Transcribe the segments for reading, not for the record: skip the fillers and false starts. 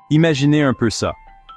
Imaginez un peu ça.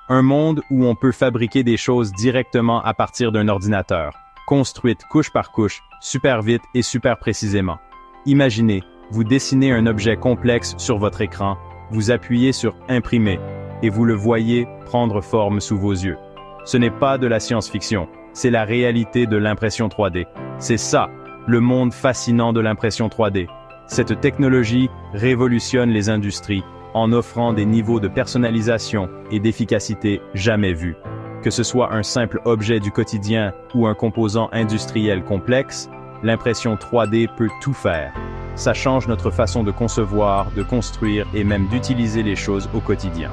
Un monde où on peut fabriquer des choses directement à partir d'un ordinateur, construites couche par couche, super vite et super précisément. Imaginez, vous dessinez un objet complexe sur votre écran, vous appuyez sur « Imprimer » et vous le voyez prendre forme sous vos yeux. Ce n'est pas de la science-fiction, c'est la réalité de l'impression 3D. C'est ça, le monde fascinant de l'impression 3D. Cette technologie révolutionne les industries en offrant des niveaux de personnalisation et d'efficacité jamais vus. Que ce soit un simple objet du quotidien ou un composant industriel complexe, l'impression 3D peut tout faire. Ça change notre façon de concevoir, de construire et même d'utiliser les choses au quotidien.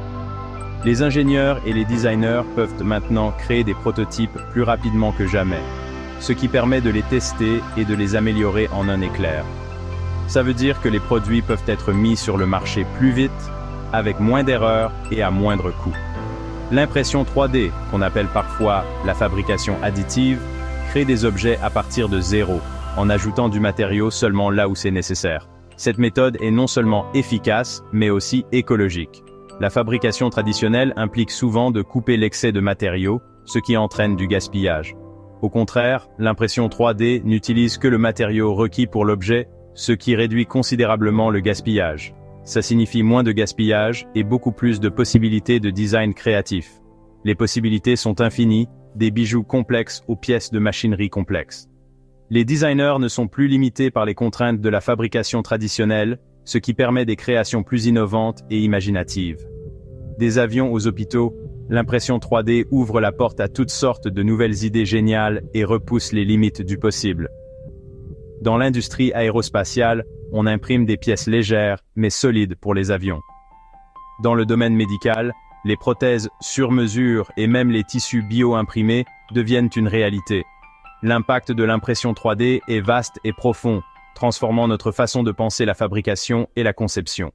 Les ingénieurs et les designers peuvent maintenant créer des prototypes plus rapidement que jamais, ce qui permet de les tester et de les améliorer en un éclair. Ça veut dire que les produits peuvent être mis sur le marché plus vite, avec moins d'erreurs et à moindre coût. L'impression 3D, qu'on appelle parfois la fabrication additive, crée des objets à partir de zéro, en ajoutant du matériau seulement là où c'est nécessaire. Cette méthode est non seulement efficace, mais aussi écologique. La fabrication traditionnelle implique souvent de couper l'excès de matériaux, ce qui entraîne du gaspillage. Au contraire, l'impression 3D n'utilise que le matériau requis pour l'objet, ce qui réduit considérablement le gaspillage. Ça signifie moins de gaspillage et beaucoup plus de possibilités de design créatif. Les possibilités sont infinies, des bijoux complexes aux pièces de machinerie complexes. Les designers ne sont plus limités par les contraintes de la fabrication traditionnelle, ce qui permet des créations plus innovantes et imaginatives. Des avions aux hôpitaux, l'impression 3D ouvre la porte à toutes sortes de nouvelles idées géniales et repousse les limites du possible. Dans l'industrie aérospatiale, on imprime des pièces légères mais solides pour les avions. Dans le domaine médical, les prothèses sur mesure et même les tissus bio-imprimés deviennent une réalité. L'impact de l'impression 3D est vaste et profond, transformant notre façon de penser la fabrication et la conception.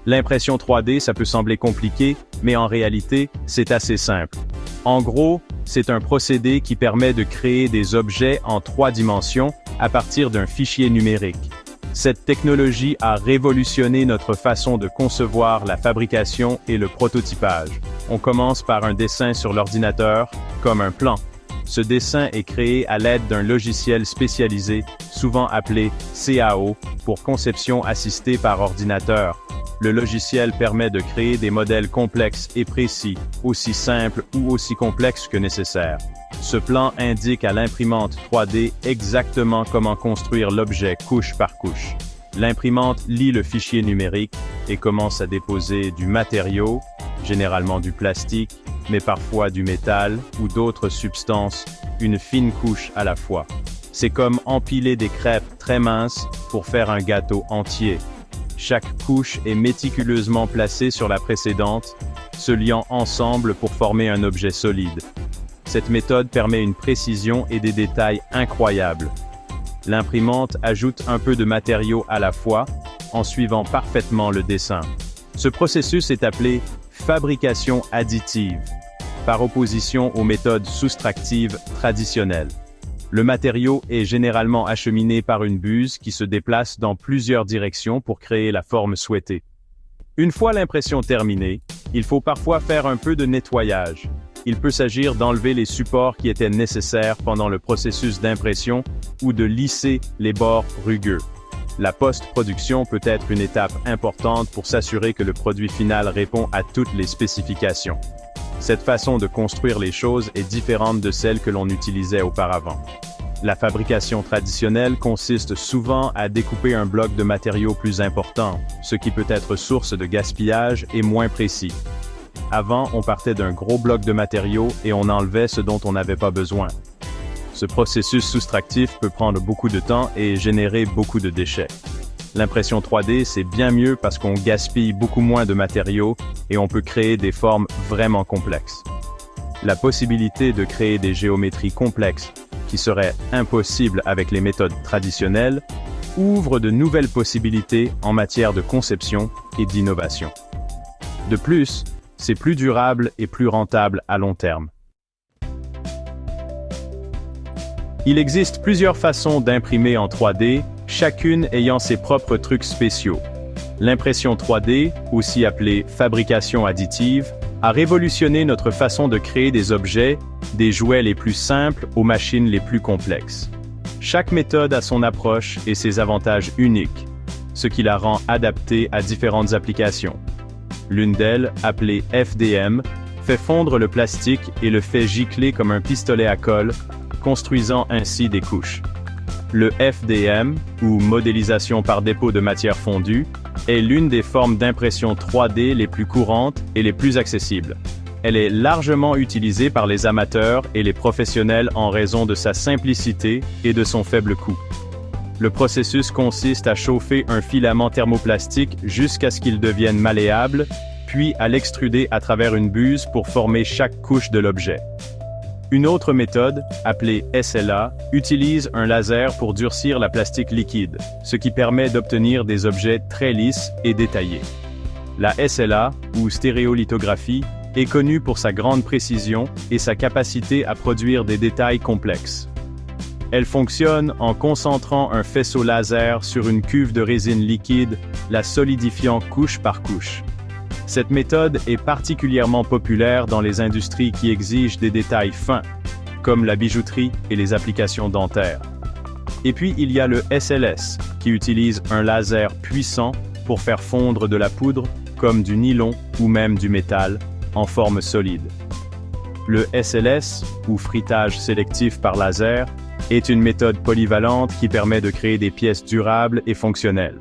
L'impression 3D, ça peut sembler compliqué, mais en réalité, c'est assez simple. En gros, c'est un procédé qui permet de créer des objets en 3 dimensions à partir d'un fichier numérique. Cette technologie a révolutionné notre façon de concevoir la fabrication et le prototypage. On commence par un dessin sur l'ordinateur, comme un plan. Ce dessin est créé à l'aide d'un logiciel spécialisé, souvent appelé CAO, pour conception assistée par ordinateur. Le logiciel permet de créer des modèles complexes et précis, aussi simples ou aussi complexes que nécessaire. Ce plan indique à l'imprimante 3D exactement comment construire l'objet couche par couche. L'imprimante lit le fichier numérique et commence à déposer du matériau, généralement du plastique, mais parfois du métal ou d'autres substances, une fine couche à la fois. C'est comme empiler des crêpes très minces pour faire un gâteau entier. Chaque couche est méticuleusement placée sur la précédente, se liant ensemble pour former un objet solide. Cette méthode permet une précision et des détails incroyables. L'imprimante ajoute un peu de matériau à la fois, en suivant parfaitement le dessin. Ce processus est appelé fabrication additive, par opposition aux méthodes soustractives traditionnelles. Le matériau est généralement acheminé par une buse qui se déplace dans plusieurs directions pour créer la forme souhaitée. Une fois l'impression terminée, il faut parfois faire un peu de nettoyage. Il peut s'agir d'enlever les supports qui étaient nécessaires pendant le processus d'impression ou de lisser les bords rugueux. La post-production peut être une étape importante pour s'assurer que le produit final répond à toutes les spécifications. Cette façon de construire les choses est différente de celle que l'on utilisait auparavant. La fabrication traditionnelle consiste souvent à découper un bloc de matériaux plus important, ce qui peut être source de gaspillage et moins précis. Avant, on partait d'un gros bloc de matériaux et on enlevait ce dont on n'avait pas besoin. Ce processus soustractif peut prendre beaucoup de temps et générer beaucoup de déchets. L'impression 3D, c'est bien mieux parce qu'on gaspille beaucoup moins de matériaux et on peut créer des formes vraiment complexes. La possibilité de créer des géométries complexes, qui seraient impossibles avec les méthodes traditionnelles, ouvre de nouvelles possibilités en matière de conception et d'innovation. De plus, c'est plus durable et plus rentable à long terme. Il existe plusieurs façons d'imprimer en 3D, chacune ayant ses propres trucs spéciaux. L'impression 3D, aussi appelée fabrication additive, a révolutionné notre façon de créer des objets, des jouets les plus simples aux machines les plus complexes. Chaque méthode a son approche et ses avantages uniques, ce qui la rend adaptée à différentes applications. L'une d'elles, appelée FDM, fait fondre le plastique et le fait gicler comme un pistolet à colle, construisant ainsi des couches. Le FDM, ou modélisation par dépôt de matière fondue, est l'une des formes d'impression 3D les plus courantes et les plus accessibles. Elle est largement utilisée par les amateurs et les professionnels en raison de sa simplicité et de son faible coût. Le processus consiste à chauffer un filament thermoplastique jusqu'à ce qu'il devienne malléable, puis à l'extruder à travers une buse pour former chaque couche de l'objet. Une autre méthode, appelée SLA, utilise un laser pour durcir la plastique liquide, ce qui permet d'obtenir des objets très lisses et détaillés. La SLA, ou stéréolithographie, est connue pour sa grande précision et sa capacité à produire des détails complexes. Elle fonctionne en concentrant un faisceau laser sur une cuve de résine liquide, la solidifiant couche par couche. Cette méthode est particulièrement populaire dans les industries qui exigent des détails fins, comme la bijouterie et les applications dentaires. Et puis il y a le SLS, qui utilise un laser puissant pour faire fondre de la poudre, comme du nylon ou même du métal, en forme solide. Le SLS, ou frittage sélectif par laser, est une méthode polyvalente qui permet de créer des pièces durables et fonctionnelles.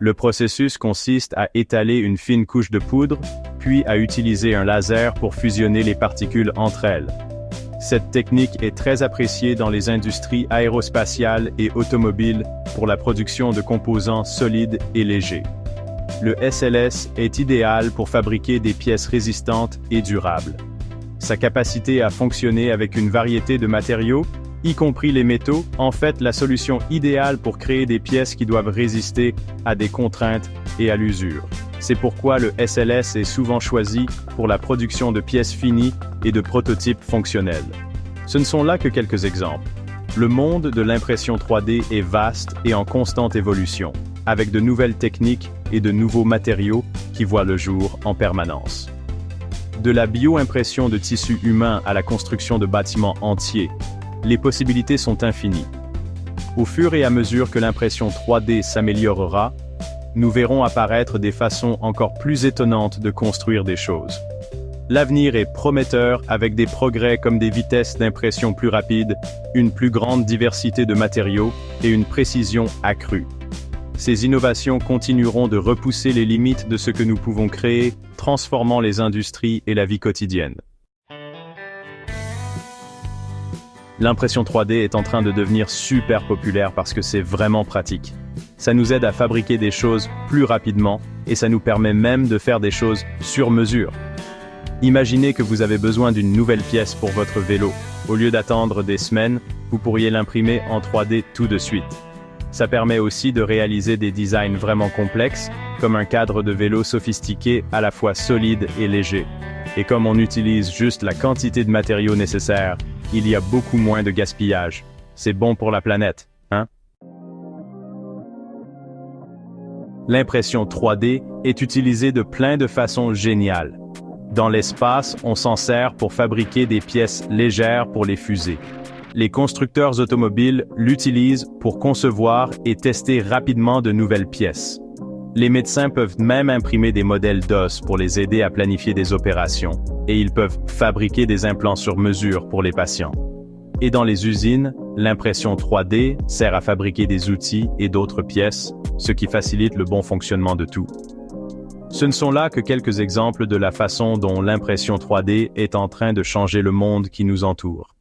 Le processus consiste à étaler une fine couche de poudre, puis à utiliser un laser pour fusionner les particules entre elles. Cette technique est très appréciée dans les industries aérospatiales et automobiles pour la production de composants solides et légers. Le SLS est idéal pour fabriquer des pièces résistantes et durables. Sa capacité à fonctionner avec une variété de matériaux, y compris les métaux, en fait la solution idéale pour créer des pièces qui doivent résister à des contraintes et à l'usure. C'est pourquoi le SLS est souvent choisi pour la production de pièces finies et de prototypes fonctionnels. Ce ne sont là que quelques exemples. Le monde de l'impression 3D est vaste et en constante évolution, avec de nouvelles techniques et de nouveaux matériaux qui voient le jour en permanence. De la bio-impression de tissus humains à la construction de bâtiments entiers, les possibilités sont infinies. Au fur et à mesure que l'impression 3D s'améliorera, nous verrons apparaître des façons encore plus étonnantes de construire des choses. L'avenir est prometteur avec des progrès comme des vitesses d'impression plus rapides, une plus grande diversité de matériaux et une précision accrue. Ces innovations continueront de repousser les limites de ce que nous pouvons créer, transformant les industries et la vie quotidienne. L'impression 3D est en train de devenir super populaire parce que c'est vraiment pratique. Ça nous aide à fabriquer des choses plus rapidement et ça nous permet même de faire des choses sur mesure. Imaginez que vous avez besoin d'une nouvelle pièce pour votre vélo. Au lieu d'attendre des semaines, vous pourriez l'imprimer en 3D tout de suite. Ça permet aussi de réaliser des designs vraiment complexes, comme un cadre de vélo sophistiqué à la fois solide et léger. Et comme on utilise juste la quantité de matériaux nécessaires, il y a beaucoup moins de gaspillage. C'est bon pour la planète, hein? L'impression 3D est utilisée de plein de façons géniales. Dans l'espace, on s'en sert pour fabriquer des pièces légères pour les fusées. Les constructeurs automobiles l'utilisent pour concevoir et tester rapidement de nouvelles pièces. Les médecins peuvent même imprimer des modèles d'os pour les aider à planifier des opérations, et ils peuvent fabriquer des implants sur mesure pour les patients. Et dans les usines, l'impression 3D sert à fabriquer des outils et d'autres pièces, ce qui facilite le bon fonctionnement de tout. Ce ne sont là que quelques exemples de la façon dont l'impression 3D est en train de changer le monde qui nous entoure.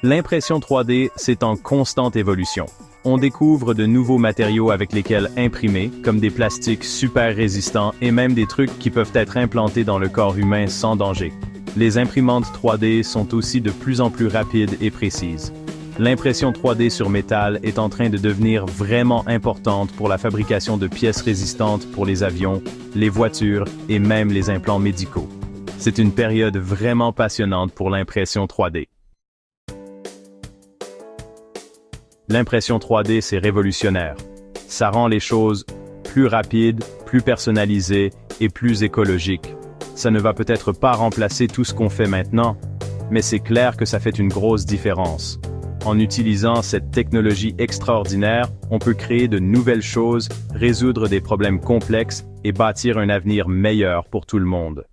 L'impression 3D, c'est en constante évolution. On découvre de nouveaux matériaux avec lesquels imprimer, comme des plastiques super résistants et même des trucs qui peuvent être implantés dans le corps humain sans danger. Les imprimantes 3D sont aussi de plus en plus rapides et précises. L'impression 3D sur métal est en train de devenir vraiment importante pour la fabrication de pièces résistantes pour les avions, les voitures et même les implants médicaux. C'est une période vraiment passionnante pour l'impression 3D. L'impression 3D, c'est révolutionnaire. Ça rend les choses plus rapides, plus personnalisées et plus écologiques. Ça ne va peut-être pas remplacer tout ce qu'on fait maintenant, mais c'est clair que ça fait une grosse différence. En utilisant cette technologie extraordinaire, on peut créer de nouvelles choses, résoudre des problèmes complexes et bâtir un avenir meilleur pour tout le monde.